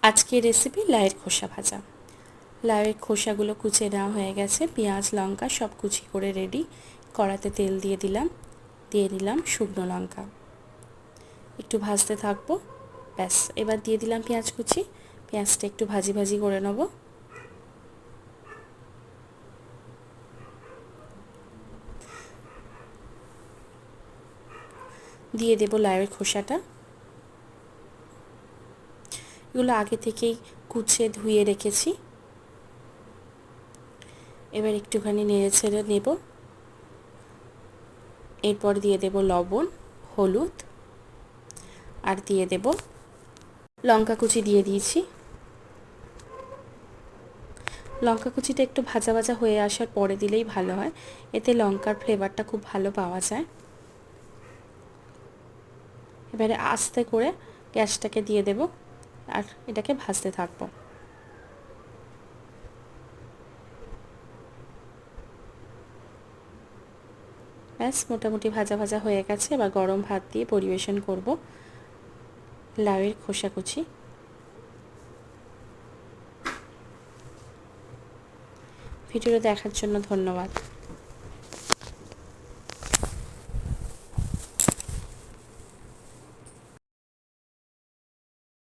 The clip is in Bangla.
আজকের রেসিপি লাউয়ের খোসা ভাজা। লাউয়ের খোসাগুলো কুচে নেওয়া হয়ে গেছে, পেঁয়াজ লঙ্কা সব কুচি করে রেডি। কড়াতে তেল দিয়ে দিলাম শুকনো লঙ্কা, একটু ভাজতে থাকবো। ব্যাস, এবার দিয়ে দিলাম পেঁয়াজ কুচি। পেঁয়াজটা একটু ভাজি ভাজি করে নেব। দিয়ে দেব লাউয়ের খোসাটা। এগুলো আগে থেকেই কুচে ধুয়ে রেখেছি। এবার একটুখানি নেড়ে ছেড়ে নেব। এরপর দিয়ে দেব লবণ, হলুদ, আর দিয়ে দেব লঙ্কা কুচি দিয়ে দিয়েছি। লঙ্কা কুচিটা একটু ভাজা ভাজা হয়ে আসার পরে দিলেই ভালো হয়, এতে লঙ্কার ফ্লেভারটা খুব ভালো পাওয়া যায়। এবারে আস্তে করে গ্যাসটাকে দিয়ে দেব আর এটাকে ভাজতে থাকবো। ব্যাস, মোটামুটি ভাজা ভাজা হয়ে গেছে। এবার গরম ভাত দিয়ে পরিবেশন করব লাউয়ের খোসা কুচি। ভিডিওটা দেখার জন্য ধন্যবাদ।